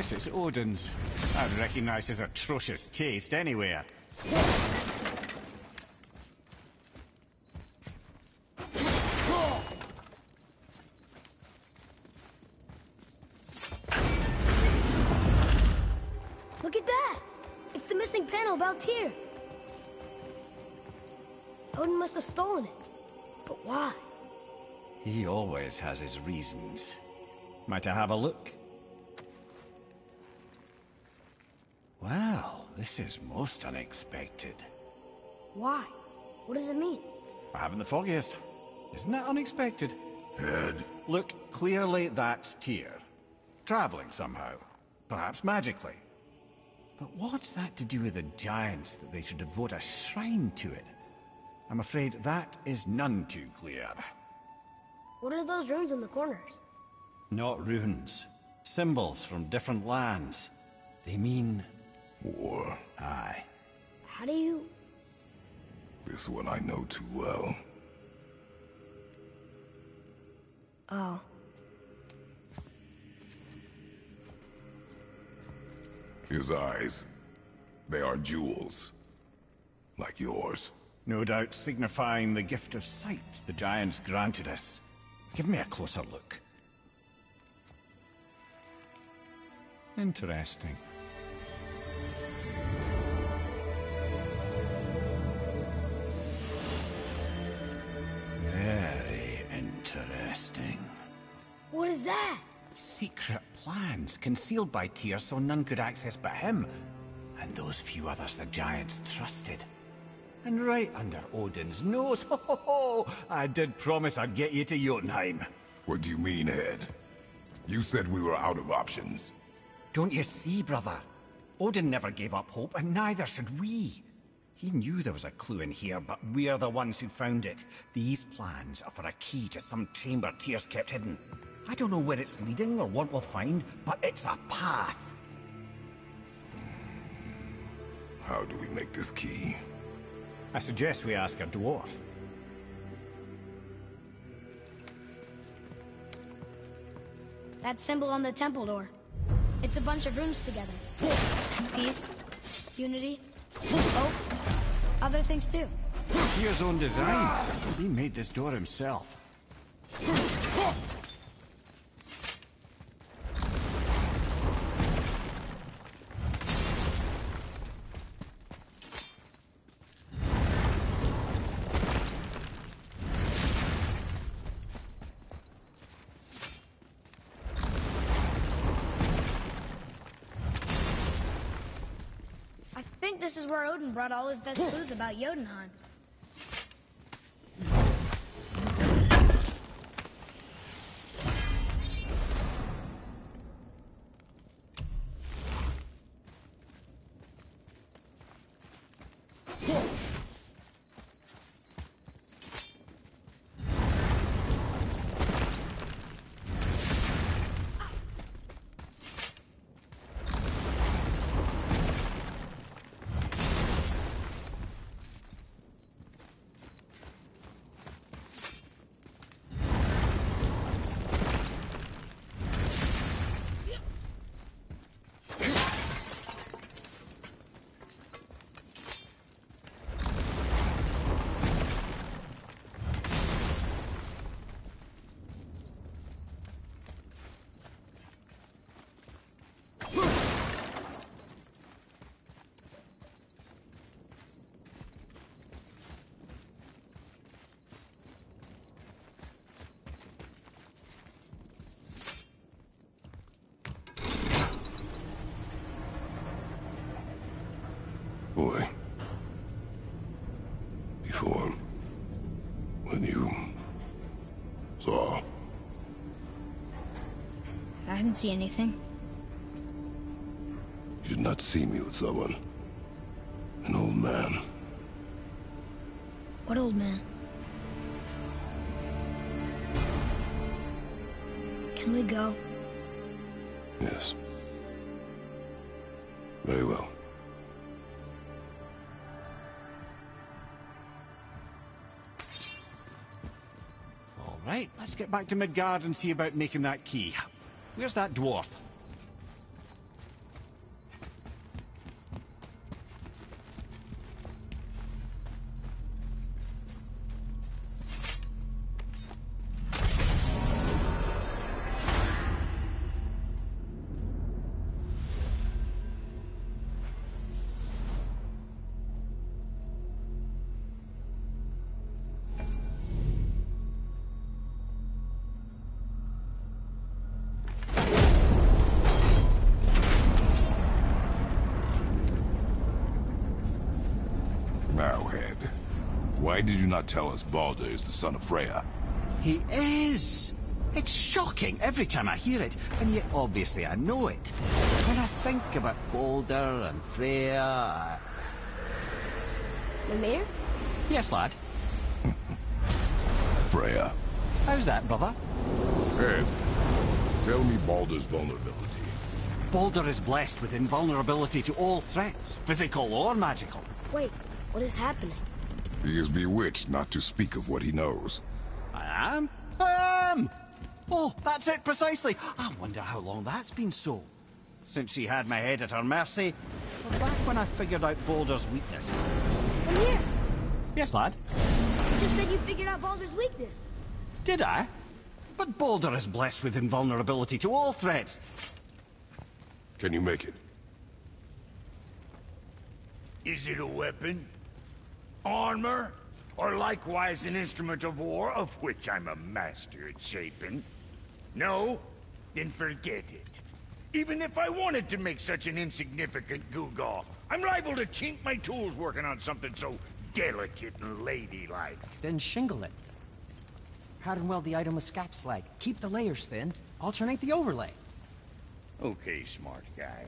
Unless it's Odin's. I'd recognize his atrocious taste anywhere. Look at that! It's the missing panel about Tyr. Odin must have stolen it. But why? He always has his reasons. Might I have a look? Well, this is most unexpected. Why? What does it mean? I haven't the foggiest. Isn't that unexpected? Head. Look, clearly that's Tyr. Traveling somehow. Perhaps magically. But what's that to do with the giants that they should devote a shrine to it? I'm afraid that is none too clear. What are those runes in the corners? Not runes. Symbols from different lands. They mean... War. Aye. How do you... This one I know too well. Oh. His eyes. They are jewels. Like yours. No doubt signifying the gift of sight the giants granted us. Give me a closer look. Interesting. Very interesting. What is that? Secret plans concealed by Tyr so none could access but him, and those few others the giants trusted. And right under Odin's nose, ho ho ho! I did promise I'd get you to Jotunheim. What do you mean, Head? You said we were out of options. Don't you see, brother? Odin never gave up hope, and neither should we. He knew there was a clue in here, but we're the ones who found it. These plans are for a key to some chamber Tyr's kept hidden. I don't know where it's leading or what we'll find, but it's a path. How do we make this key? I suggest we ask a dwarf. That symbol on the temple door. It's a bunch of runes together. Peace, unity, hope, other things too. Tyr's own design. He made this door himself. I think this is where Odin brought all his best clues about Jotunheim. Boy. Before... when you... saw... I didn't see anything. You did not see me with someone. An old man. What old man? Can we go? Yes. Very well. All right, let's get back to Midgard and see about making that key. Where's that dwarf? Why did you not tell us Baldur is the son of Freya? He is! It's shocking every time I hear it, and yet obviously I know it. When I think about Baldur and Freya... Mimir? Yes, lad. Freya. How's that, brother? Ed, tell me Baldur's vulnerability. Baldur is blessed with invulnerability to all threats, physical or magical. Wait, what is happening? He is bewitched not to speak of what he knows. I am? I am! Oh, that's it precisely. I wonder how long that's been so. Since she had my head at her mercy, or back when I figured out Baldur's weakness. Mimir, Yes, lad? you just said you figured out Baldur's weakness. Did I? But Baldur is blessed with invulnerability to all threats. Can you make it? Is it a weapon? Armor? Or likewise an instrument of war, of which I'm a master at shaping? No? Then forget it. Even if I wanted to make such an insignificant gewgaw, I'm liable to chink my tools working on something so delicate and ladylike. Then shingle it. Pattern weld the item with scap slag. Keep the layers thin. Alternate the overlay. Okay, smart guy.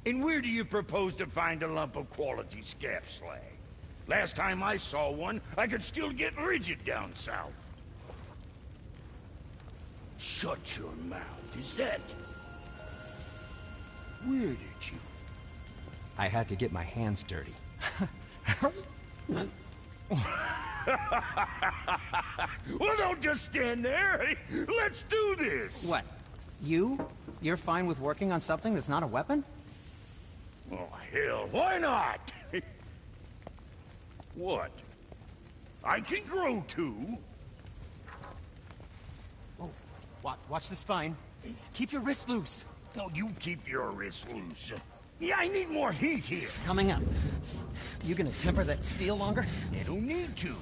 And where do you propose to find a lump of quality scap slag? Last time I saw one, I could still get rigid down south. Shut your mouth, is that... Where did you... I had to get my hands dirty. Well, don't just stand there. Let's do this. What? You're fine with working on something that's not a weapon? Oh, hell, why not? What? I can grow too. Oh, watch the spine. Keep your wrist loose. No, you keep your wrist loose. Yeah, I need more heat here. Coming up. You gonna temper that steel longer? I don't need to.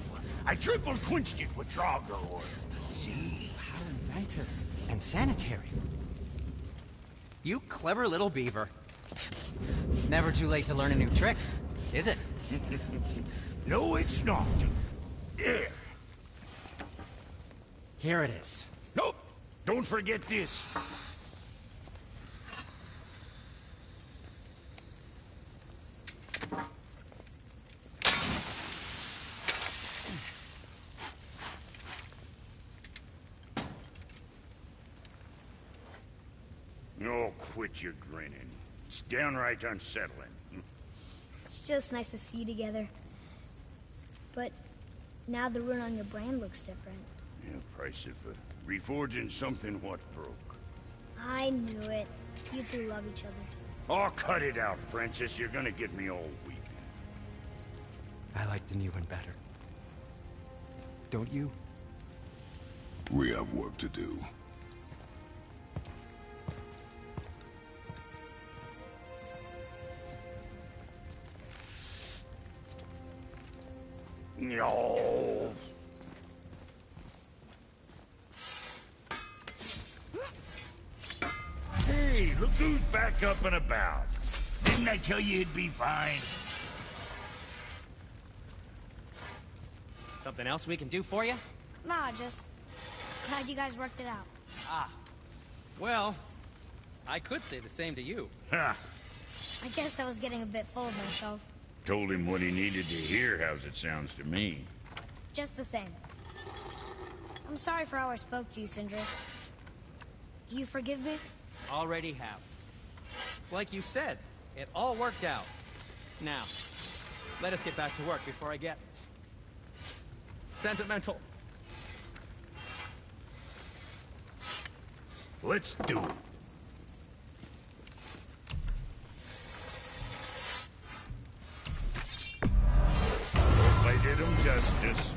I triple quenched it with Drago oil. See? How inventive. And sanitary. You clever little beaver. Never too late to learn a new trick, is it? No, it's not. There. Here it is. Nope. Don't forget this. Oh, quit your grinning. It's downright unsettling. It's just nice to see you together. But now the rune on your brain looks different. Yeah, price of reforging something what broke. I knew it. You two love each other. Oh, cut it out, Princess. You're gonna get me all weak. I like the new one better. Don't you? We have work to do. No. Hey, look who's back up and about. Didn't I tell you it'd be fine? Something else we can do for you? Nah, just glad you guys worked it out. Well, I could say the same to you. Ha! I guess I was getting a bit full of myself. Told him what he needed to hear, how's it sounds to me. Just the same. I'm sorry for how I spoke to you, Sindri. You forgive me? Already have. Like you said, it all worked out. Now, let us get back to work before I get sentimental. Let's do it. Hope I did him justice.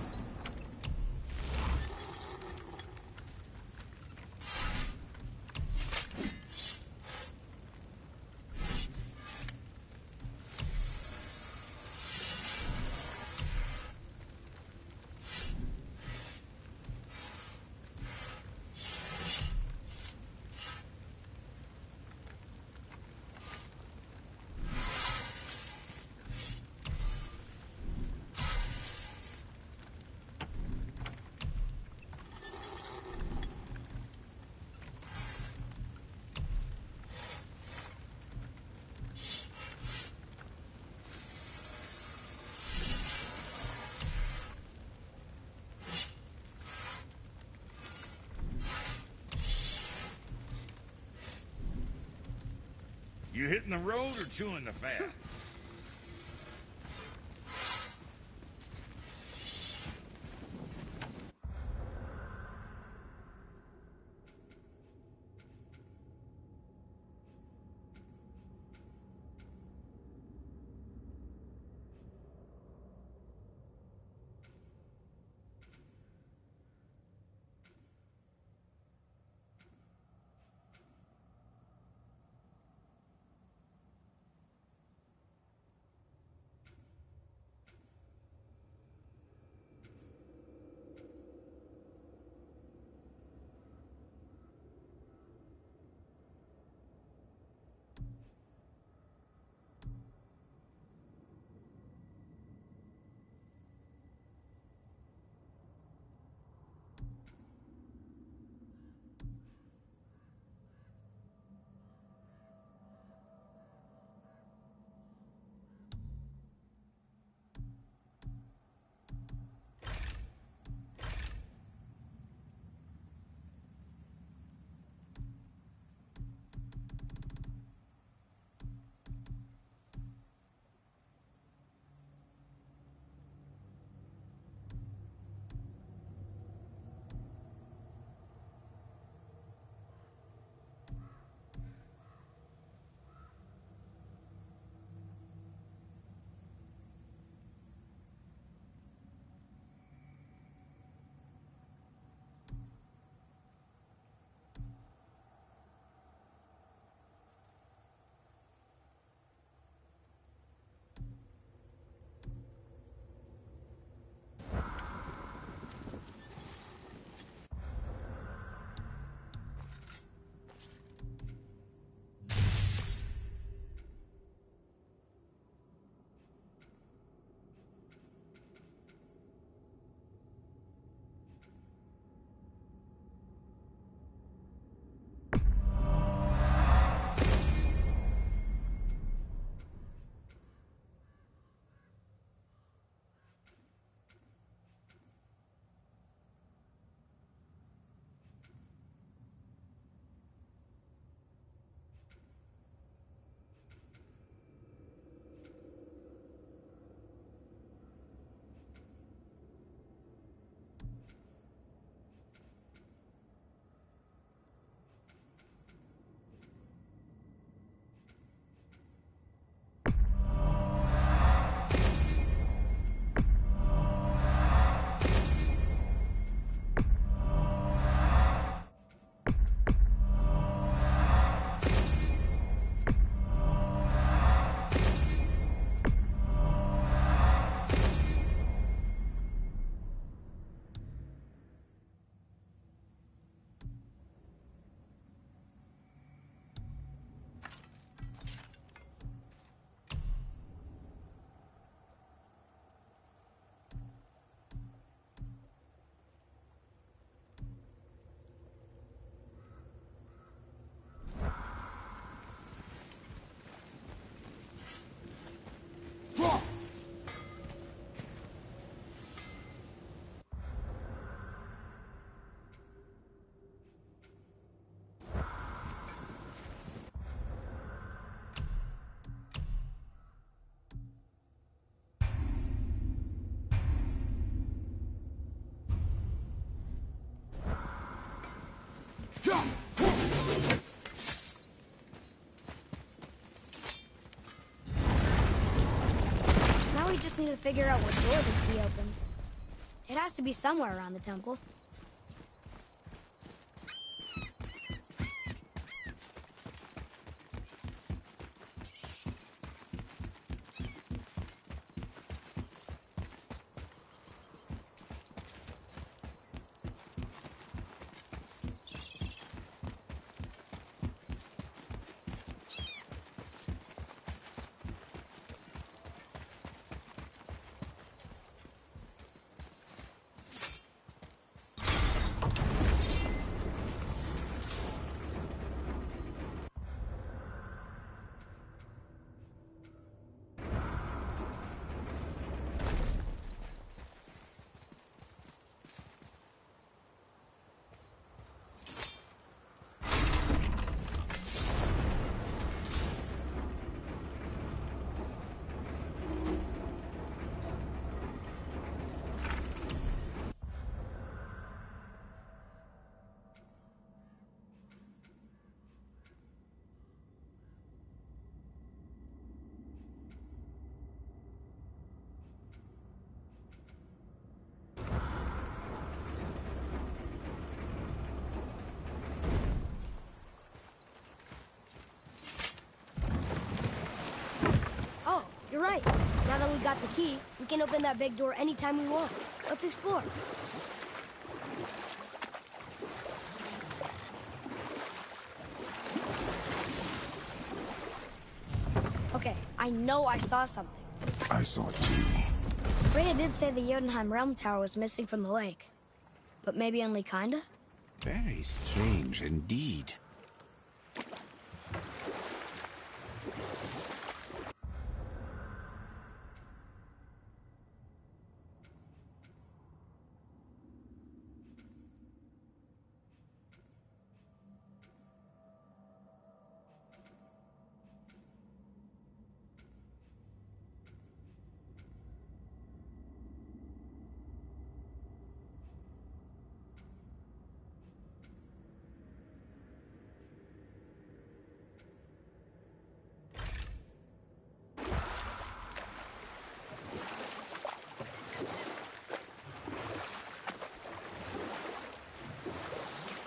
You hitting the road or chewing the fat? Now we just need to figure out what door this key opens. It has to be somewhere around the temple. that we got the key, we can open that big door anytime we want. Let's explore. Okay, I know I saw something. I saw it too. Freya did say the Jotunheim Realm Tower was missing from the lake. But maybe only kinda? Very strange indeed.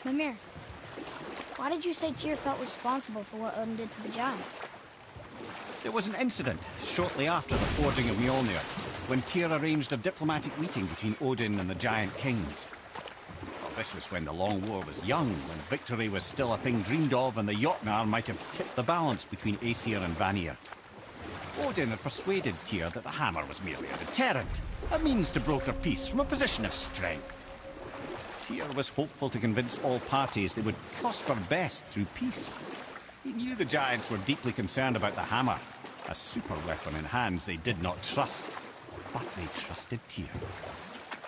Mimir, why did you say Tyr felt responsible for what Odin did to the Giants? There was an incident shortly after the forging of Mjolnir, when Tyr arranged a diplomatic meeting between Odin and the Giant Kings. Well, this was when the Long War was young, when victory was still a thing dreamed of, and the Jotnar might have tipped the balance between Aesir and Vanir. Odin had persuaded Tyr that the hammer was merely a deterrent, a means to broker peace from a position of strength. Tyr was hopeful to convince all parties they would prosper best through peace. He knew the Giants were deeply concerned about the hammer, a super weapon in hands they did not trust. But they trusted Tyr.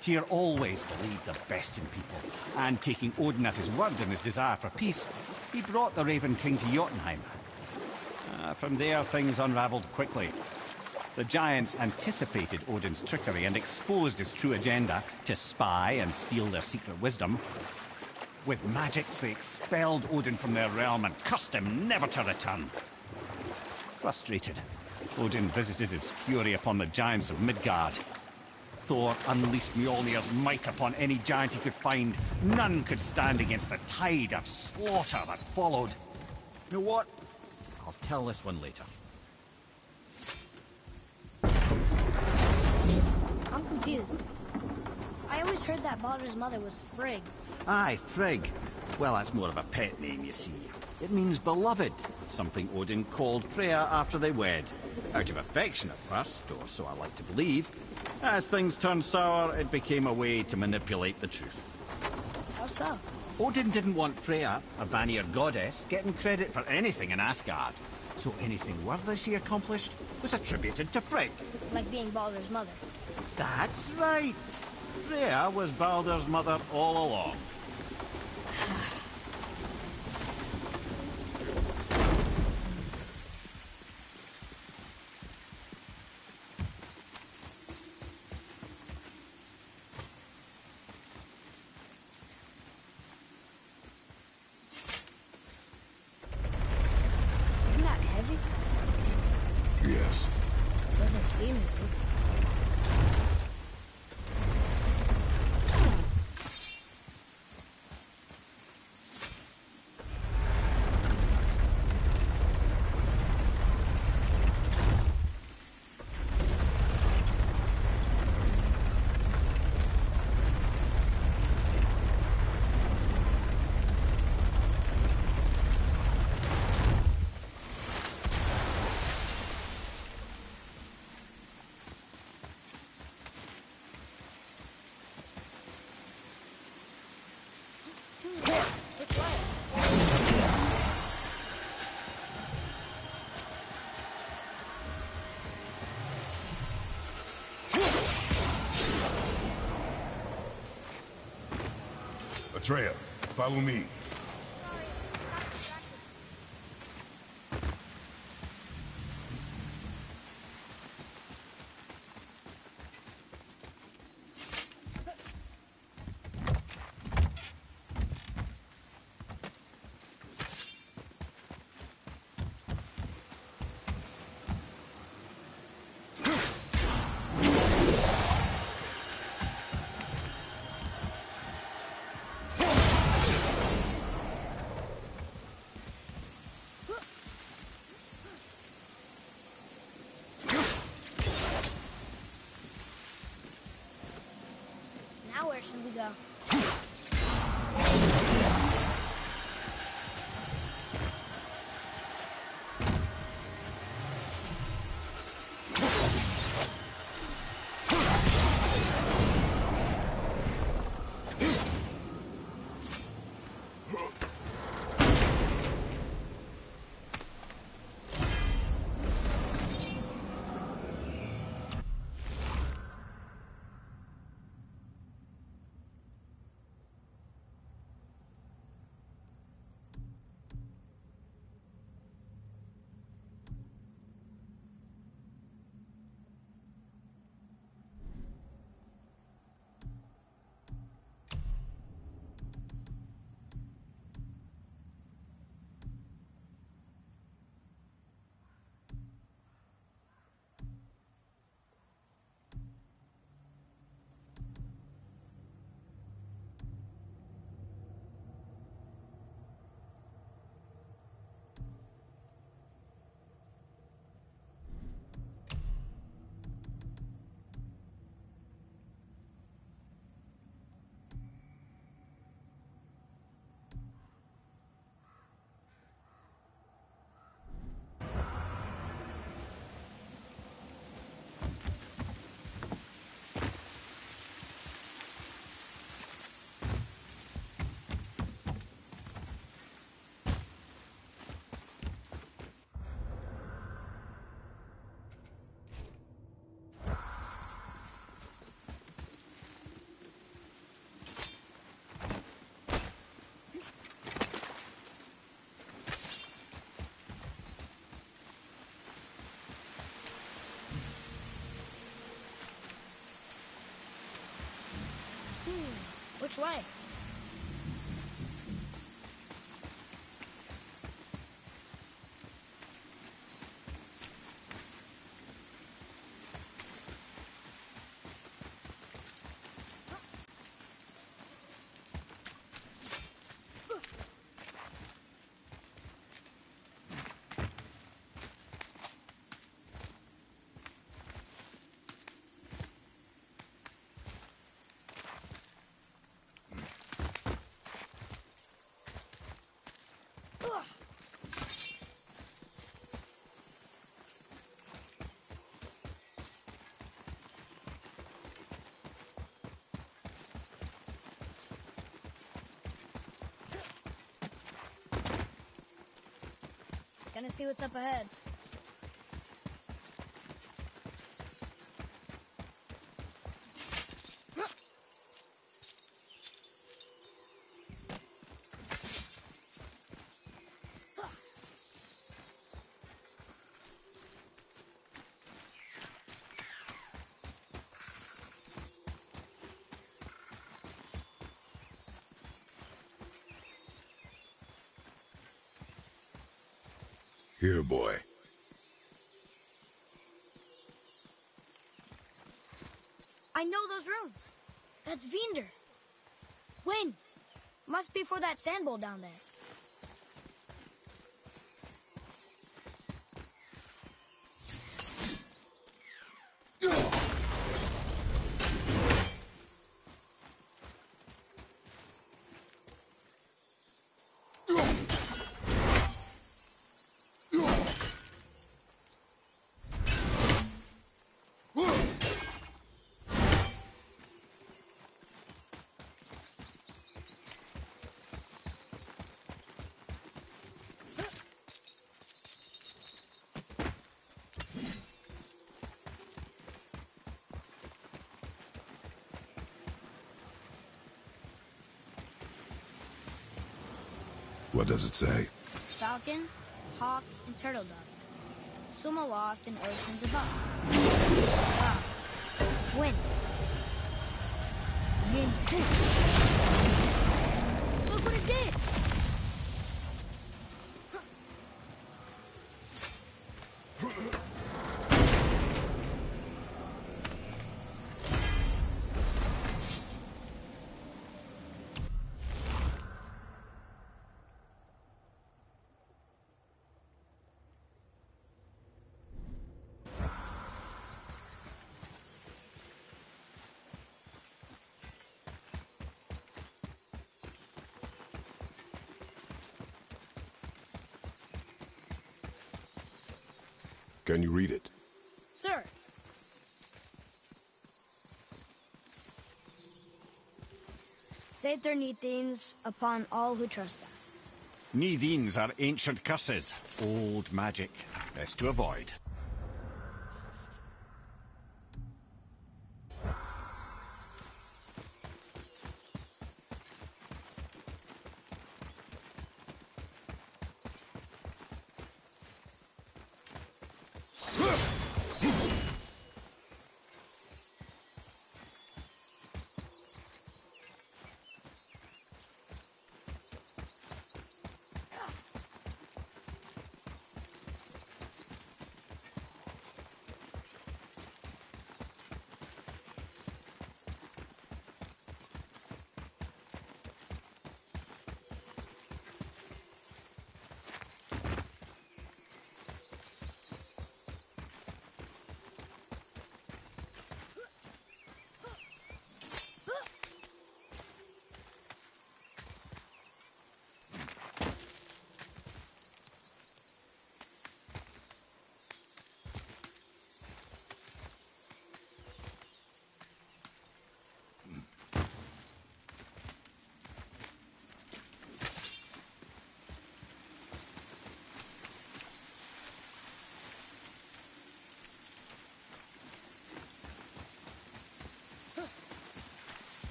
Tyr always believed the best in people, and taking Odin at his word in his desire for peace, he brought the Raven King to Jotunheim. From there, things unraveled quickly. The Giants anticipated Odin's trickery and exposed his true agenda to spy and steal their secret wisdom. With magics, they expelled Odin from their realm and cursed him never to return. Frustrated, Odin visited his fury upon the giants of Midgard. Thor unleashed Mjolnir's might upon any giant he could find. None could stand against the tide of slaughter that followed. You know what? I'll tell this one later. I'm confused. I always heard that Baldur's mother was Frigg. Aye, Frigg. Well, that's more of a pet name, you see. It means beloved, something Odin called Freya after they wed. Out of affection at first, or so I like to believe. As things turned sour, it became a way to manipulate the truth. How so? Odin didn't want Freya, a Vanir goddess, getting credit for anything in Asgard. So anything worthy she accomplished was attributed to Frigg. Like being Baldur's mother. That's right. Freya was Baldur's mother all along. Isn't that heavy? Yes. Doesn't seem heavy. Atreus, follow me. direction we go. Which way? Gonna see what's up ahead. Here, boy. I know those runes. That's Vinder. When? Must be for that sand bowl down there. What does it say? Falcon, hawk, and turtle dove. Swim aloft in oceans above. Wow. Wind. Wind. Look what it did! Can you read it? Sir. Sater Nithines upon all who trespass. Nithines are ancient curses. Old magic. Best to avoid.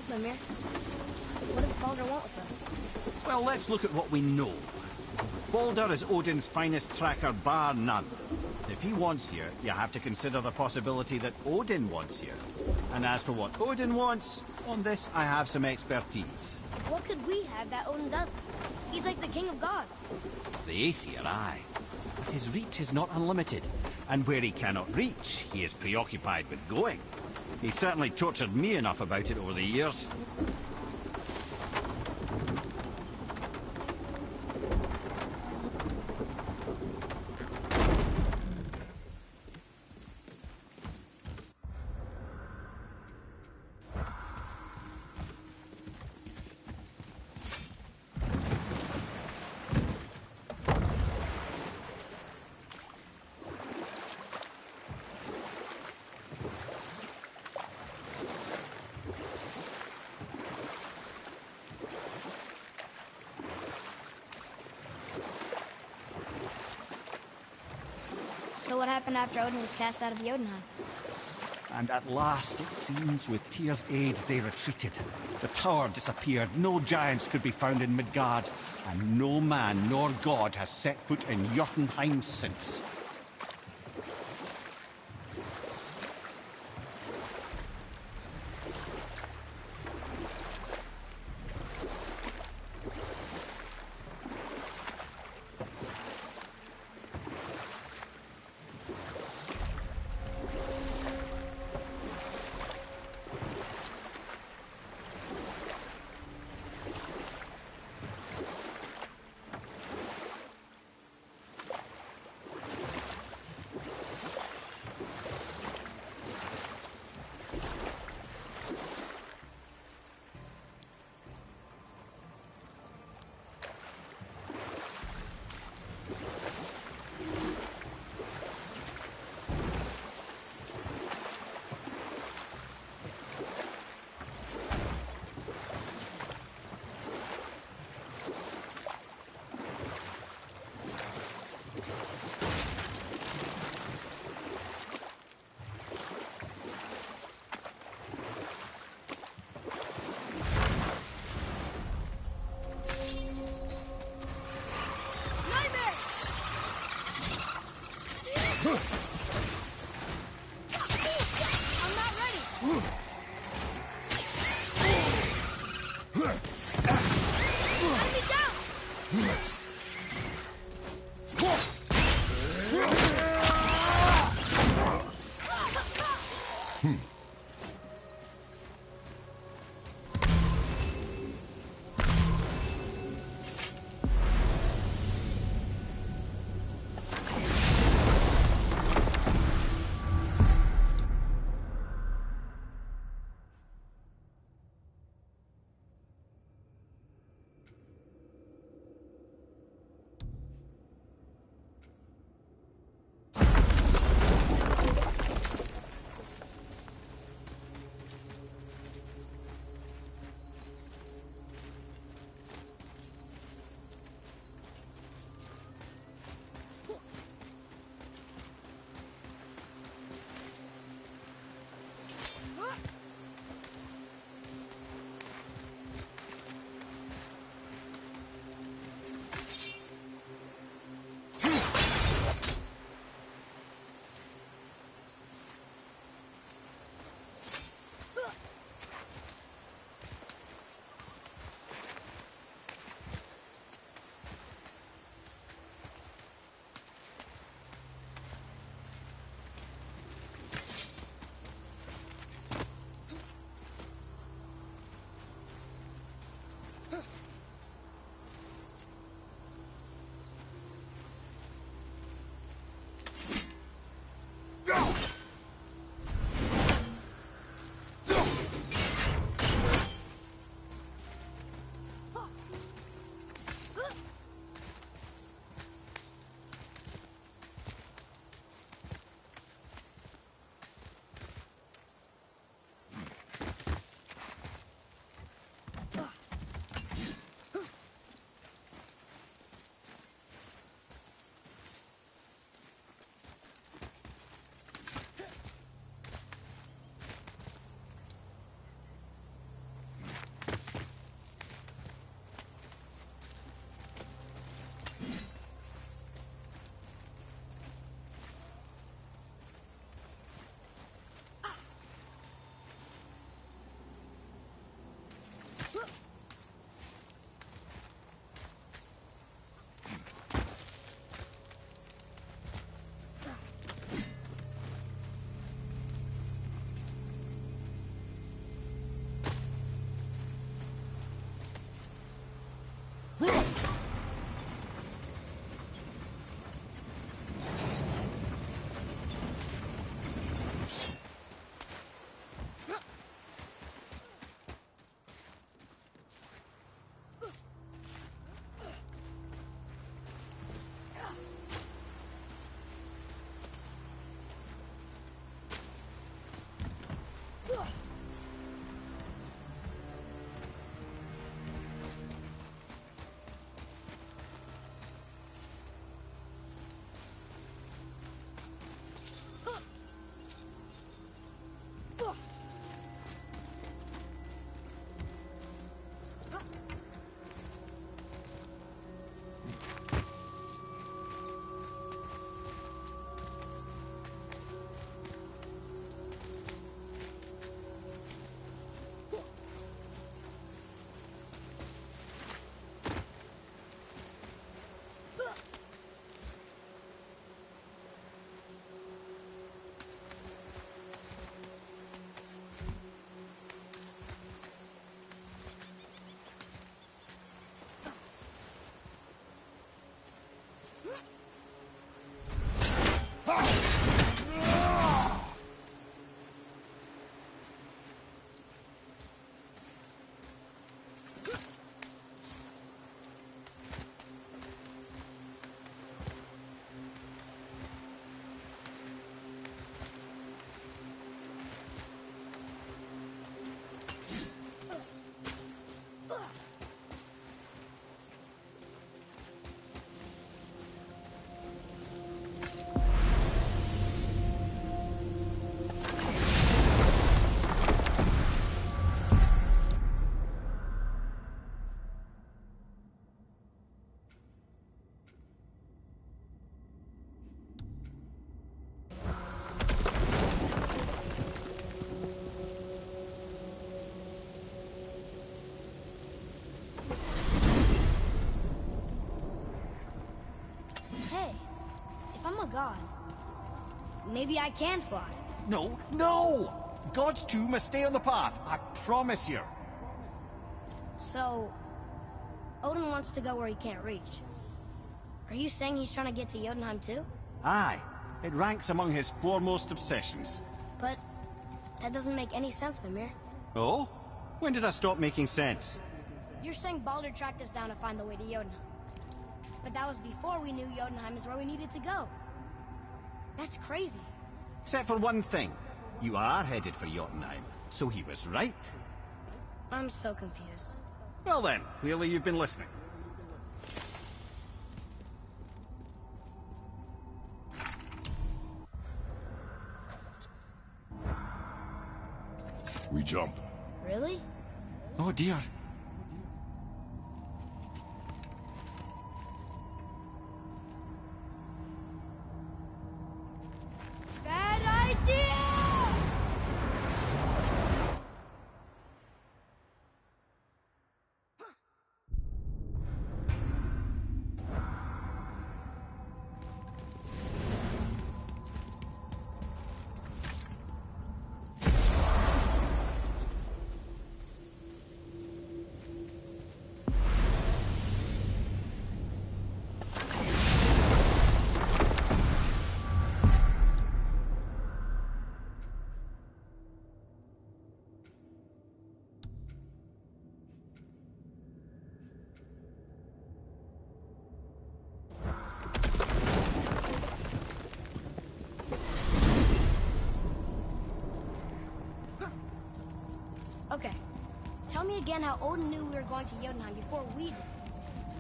Mimir. What does Baldur want with us? Well, let's look at what we know. Baldur is Odin's finest tracker, bar none. If he wants you, you have to consider the possibility that Odin wants you. And as for what Odin wants, on this I have some expertise. What could we have that Odin doesn't? He's like the king of gods. The Aesir, aye. But his reach is not unlimited. And where he cannot reach, he is preoccupied with going. He certainly tortured me enough about it over the years. So what happened after Odin was cast out of Jotunheim? And at last, it seems, with Tyr's aid, they retreated. The tower disappeared, no giants could be found in Midgard, and no man nor god has set foot in Jotunheim since. I'm not ready! Enemy down! maybe I can fly. No, no! God's two must stay on the path, I promise you. So, Odin wants to go where he can't reach. Are you saying he's trying to get to Jotunheim too? Aye, it ranks among his foremost obsessions. But that doesn't make any sense, Mimir. Oh? When did I stop making sense? You're saying Baldur tracked us down to find the way to Jotunheim. But that was before we knew Jotunheim is where we needed to go. That's crazy. Except for one thing. You are headed for Jotunheim, so he was right. I'm so confused. Well then, clearly you've been listening. We jump. Really? Oh dear. Bad idea! Okay. Tell me again how Odin knew we were going to Jotunheim before we did.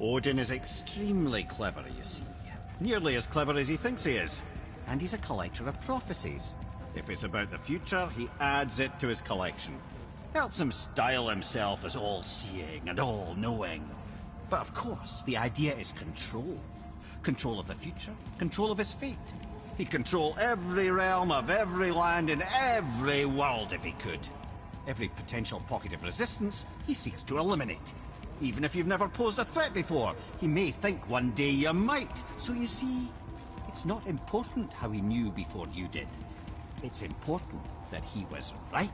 Odin is extremely clever, you see. Nearly as clever as he thinks he is. And he's a collector of prophecies. If it's about the future, he adds it to his collection. Helps him style himself as all-seeing and all-knowing. But of course, the idea is control. Control of the future, control of his fate. He'd control every realm of every land in every world if he could. Every potential pocket of resistance, he seeks to eliminate. Even if you've never posed a threat before, he may think one day you might. So you see, it's not important how he knew before you did. It's important that he was right.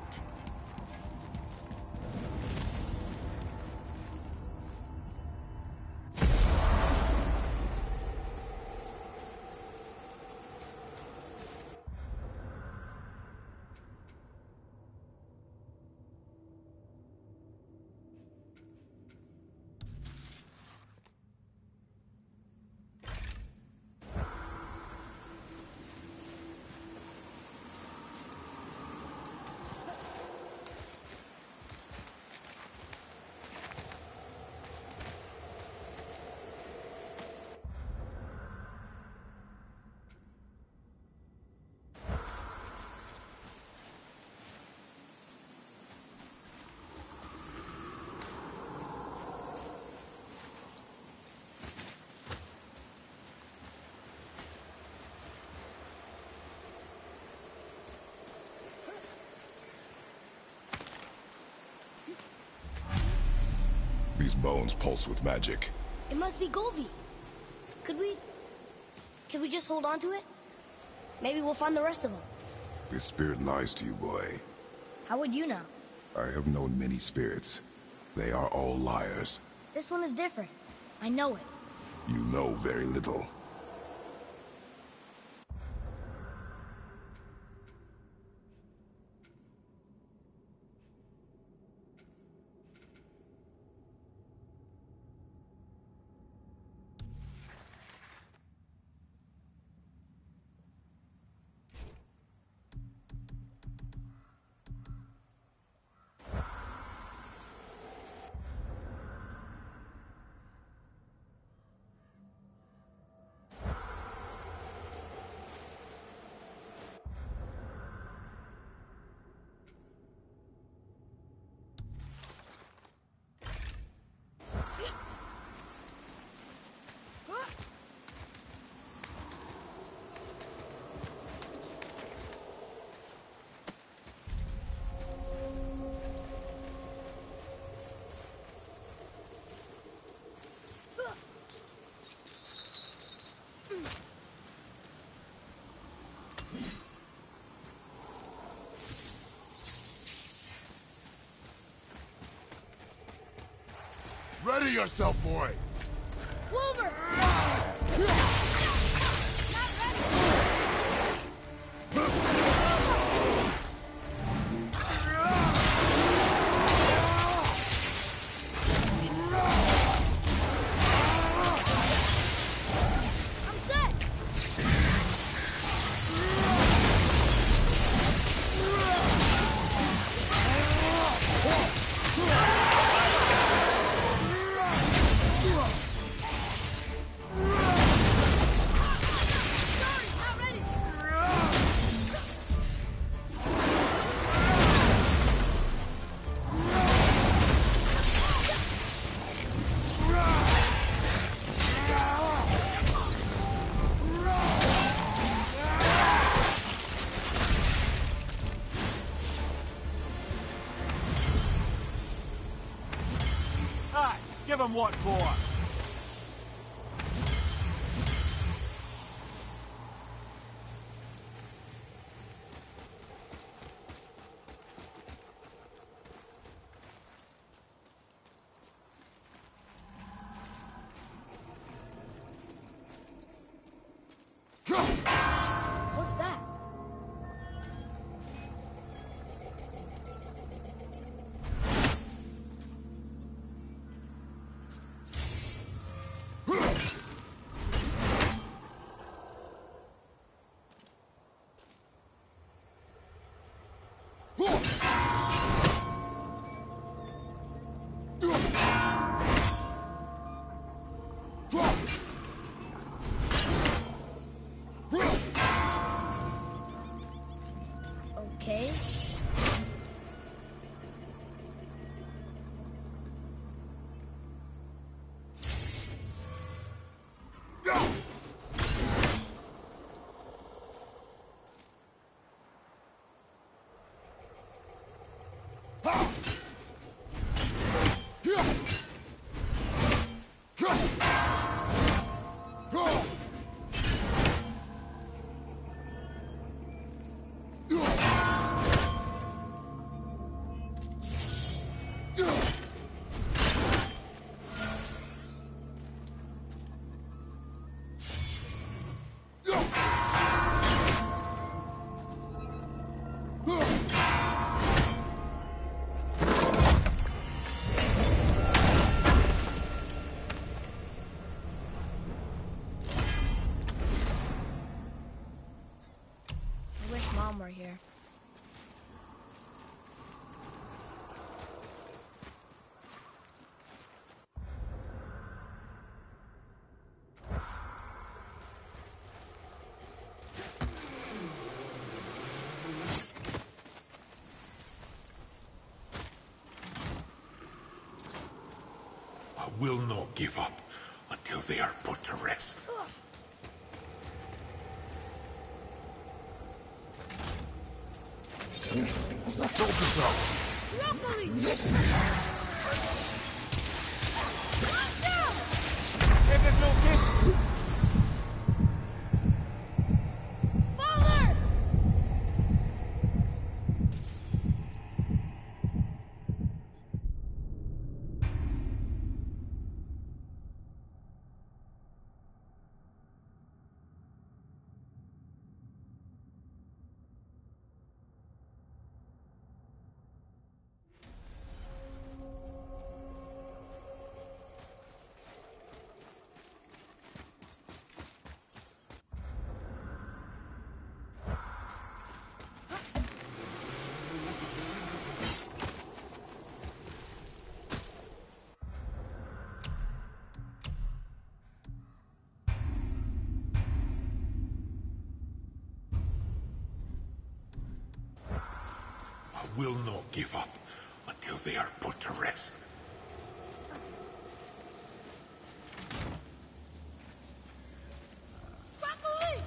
These bones pulse with magic. It must be Golvi. Could we just hold on to it? Maybe we'll find the rest of them. This spirit lies to you, boy. How would you know? I have known many spirits. They are all liars. This one is different. I know it. You know very little. Ready yourself, boy! Wolver! I'm set! Sorry, not ready! Aye, give him what for. What's that? Okay. I wish Mom were here. I will not give up until they are put to rest. Focus up! Broccoli! Watch out! Father! I will not give up until they are put to rest. Broccoli!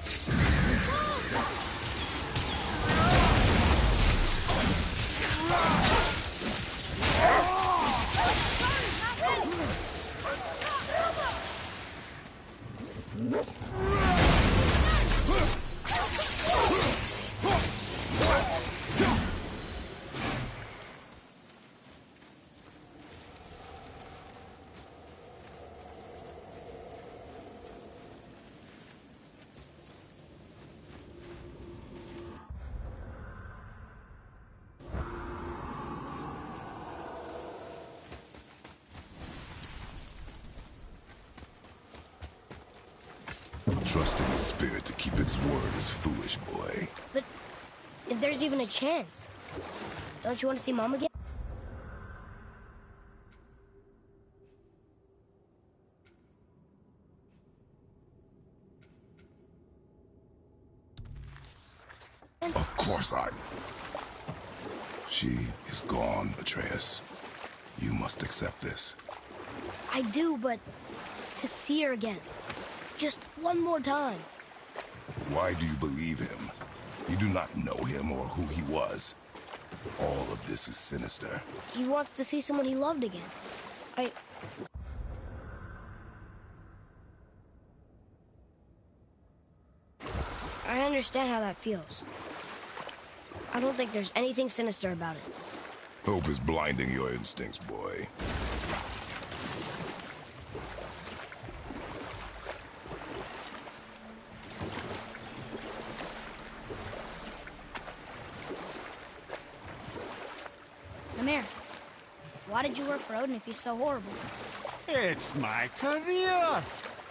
Trusting the spirit to keep its word is foolish, boy. But if there's even a chance, don't you want to see Mom again? Of course I... She is gone, Atreus. You must accept this. I do, but to see her again, just one more time. Why do you believe him? You do not know him or who he was. All of this is sinister. He wants to see someone he loved again. I understand how that feels. I don't think there's anything sinister about it. Hope is blinding your instincts, boy. Mimir, why did you work for Odin if he's so horrible? It's my career!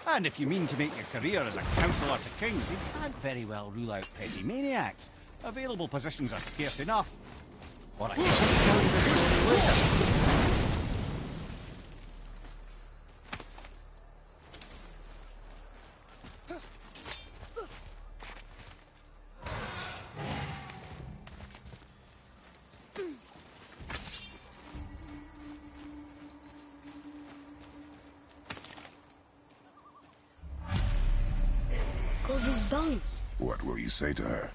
And if you mean to make your career as a counselor to kings, you can't very well rule out petty maniacs. Available positions are scarce enough. Or I guess Govi's bones. What will you say to her?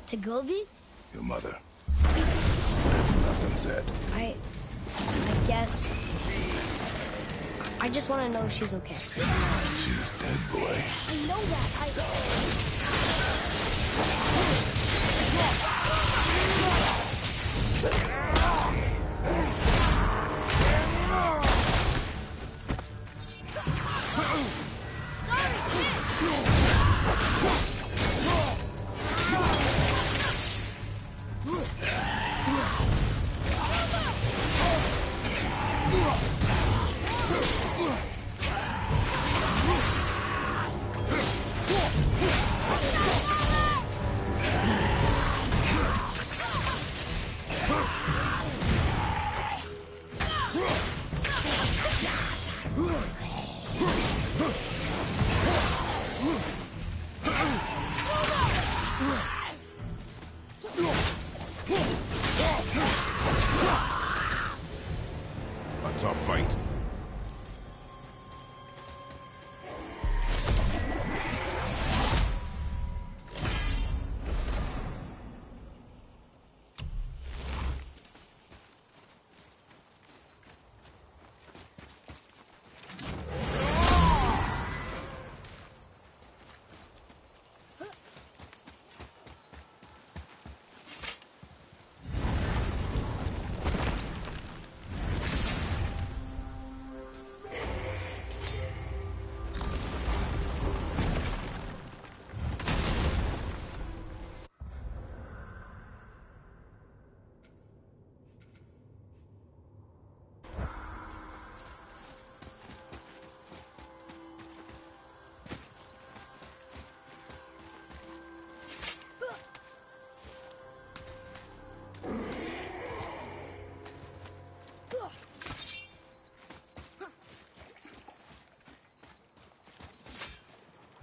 To Govi? Your mother. Nothing said. I guess... I just want to know if she's okay. She's dead, boy. I know that. A tough fight.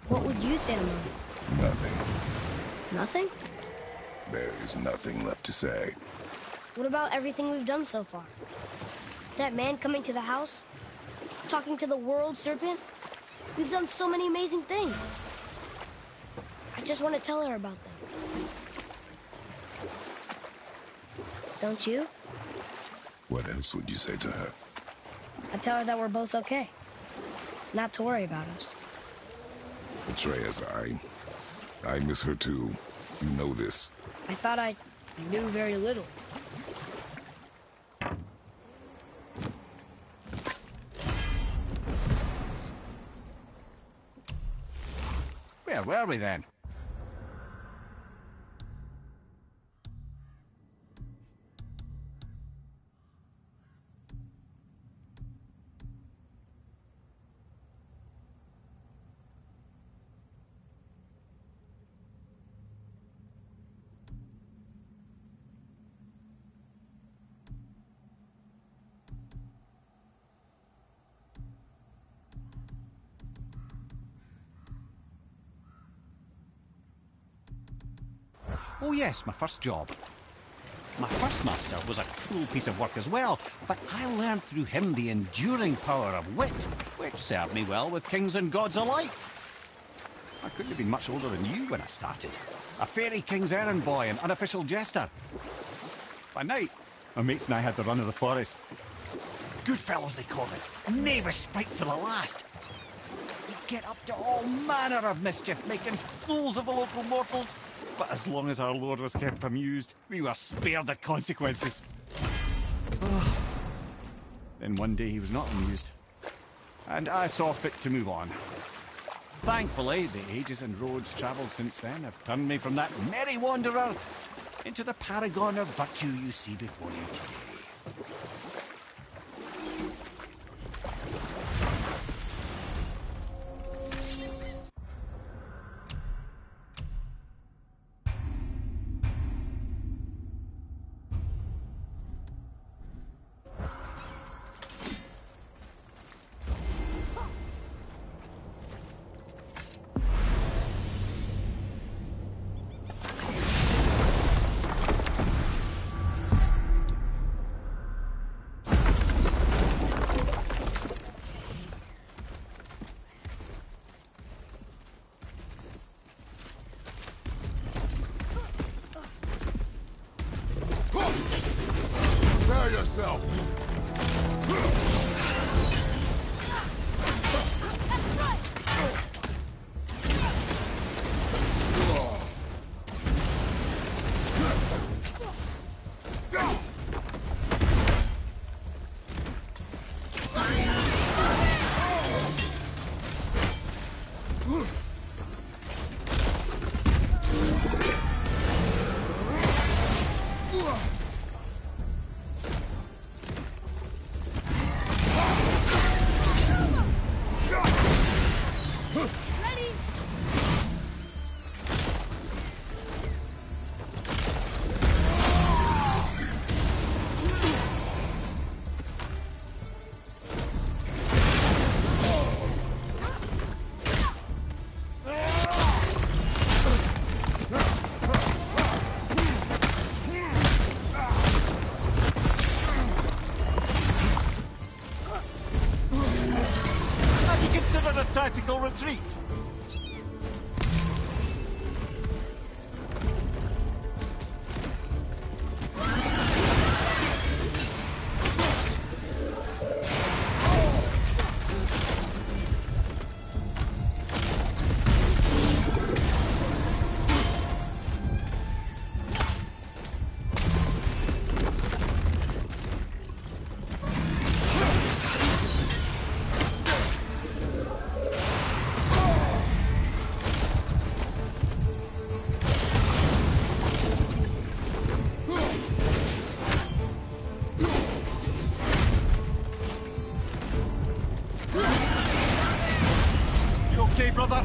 What would you say to Mom? Nothing. Nothing? There is nothing left to say. What about everything we've done so far? That man coming to the house? Talking to the world serpent? We've done so many amazing things. I just want to tell her about them. Don't you? What else would you say to her? I'd tell her that we're both okay. Not to worry about us. Atreus, I miss her too. You know this. I thought I knew very little. where were we then? Oh yes, my first job. My first master was a cruel piece of work as well, but I learned through him the enduring power of wit, which served me well with kings and gods alike. I couldn't have been much older than you when I started. A fairy king's errand boy and unofficial jester. By night, my mates and I had the run of the forest. Good fellows, they call us. Knavish sprites to the last. We'd get up to all manner of mischief, making fools of the local mortals. But as long as our lord was kept amused, we were spared the consequences. Then one day he was not amused, and I saw fit to move on. Thankfully, the ages and roads travelled since then have turned me from that merry wanderer into the paragon of virtue you see before you today. Prepare yourself! A tactical retreat. Okay, brother?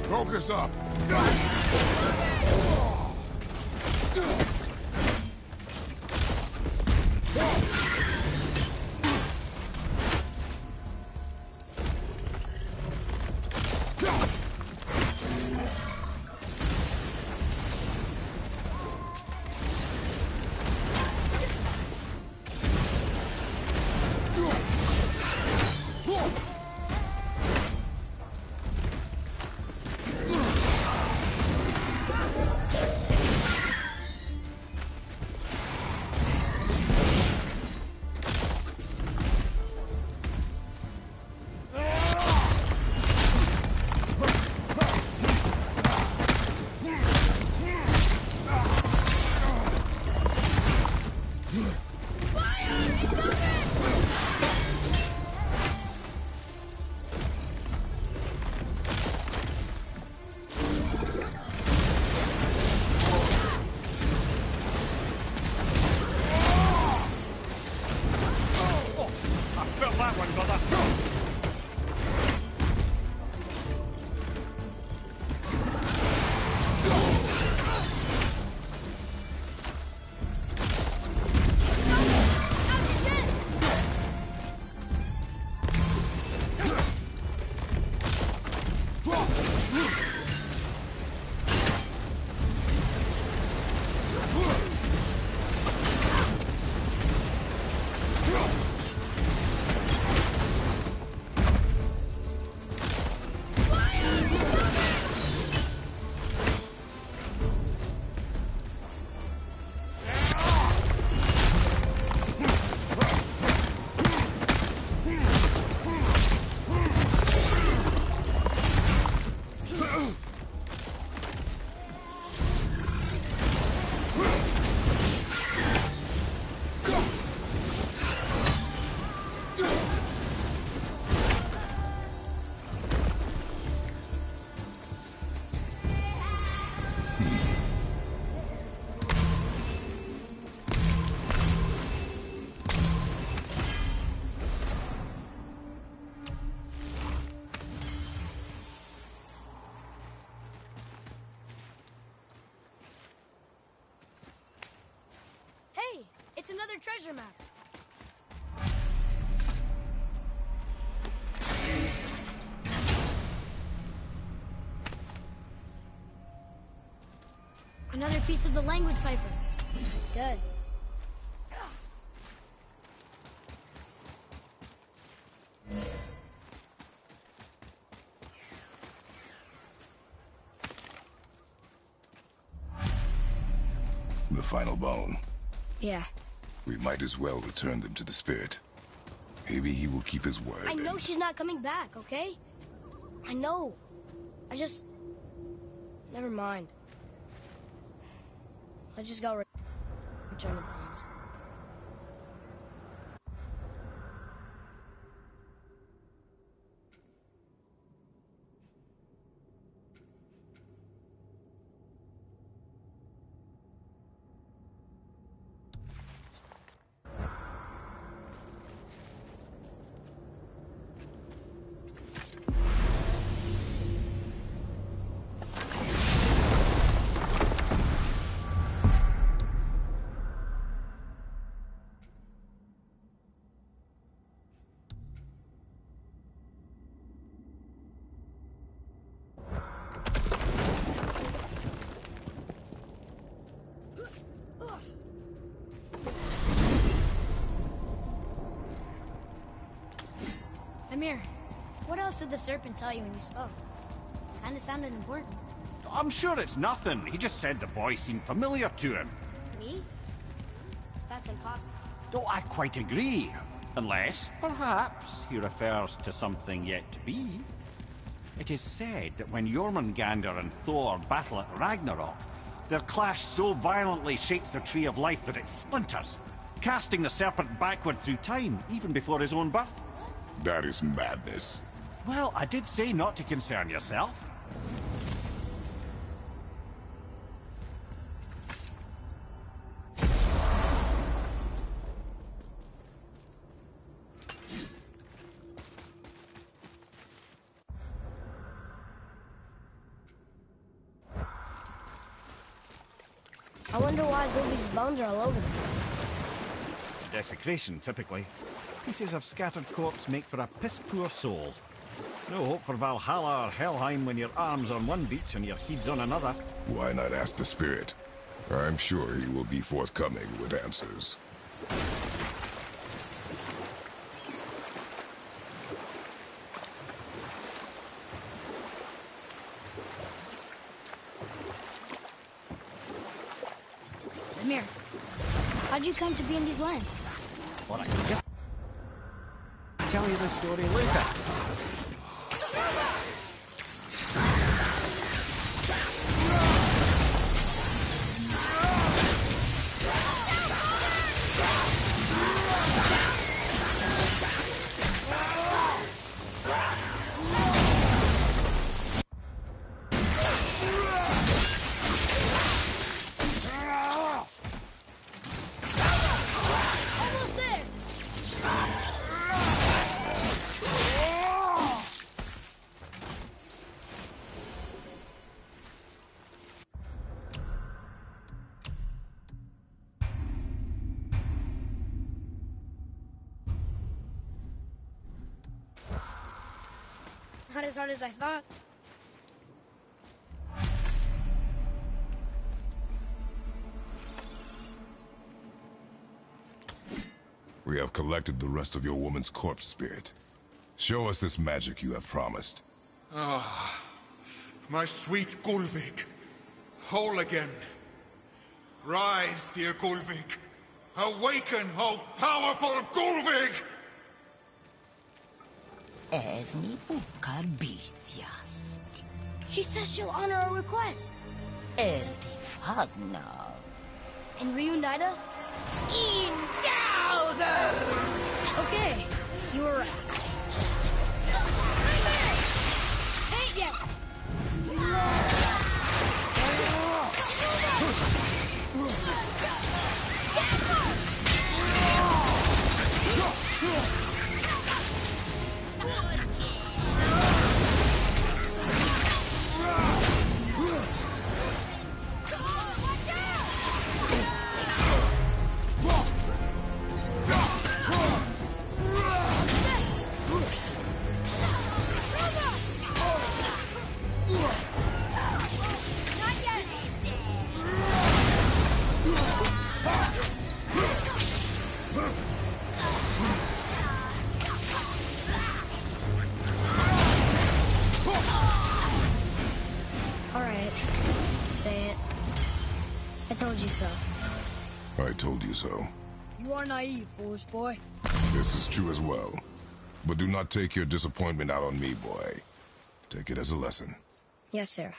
Focus up! treasure map. Another piece of the language cipher. Good. The final bone. Yeah. We might as well return them to the spirit. Maybe he will keep his word. I know she's not coming back, okay? I know. Never mind. Let's just go return the bones. Amir, what else did the serpent tell you when you spoke? Kinda sounded important. I'm sure it's nothing. He just said the boy seemed familiar to him. Me? That's impossible. Oh, I quite agree. Unless, perhaps, he refers to something yet to be. It is said that when Jormungandr and Thor battle at Ragnarok, their clash so violently shakes the Tree of Life that it splinters, casting the serpent backward through time, even before his own birth. That is madness. Well, I did say not to concern yourself. I wonder why Ludwig's bones are all over the place. Desecration, typically. Pieces of scattered corpse make for a piss-poor soul. No hope for Valhalla or Helheim when your arm's on one beach and your head's on another. Why not ask the spirit? I'm sure he will be forthcoming with answers. Amir, how'd you come to be in these lands? Or I can just tell you the story later. Almost there! Not as hard as I thought. We have collected the rest of your woman's corpse spirit. Show us this magic you have promised. My sweet Gulvik. Whole again. Rise, dear Gulvik. Awaken, oh powerful Gulvik! Evni bukar bitjast. She says she'll honor our request Eldi fagna. and reunite us. Okay, you were right. Hey, yeah. All right. Say it. I told you so. I told you so. You are naive, foolish boy. This is true as well. But do not take your disappointment out on me, boy. Take it as a lesson. Yes, sir.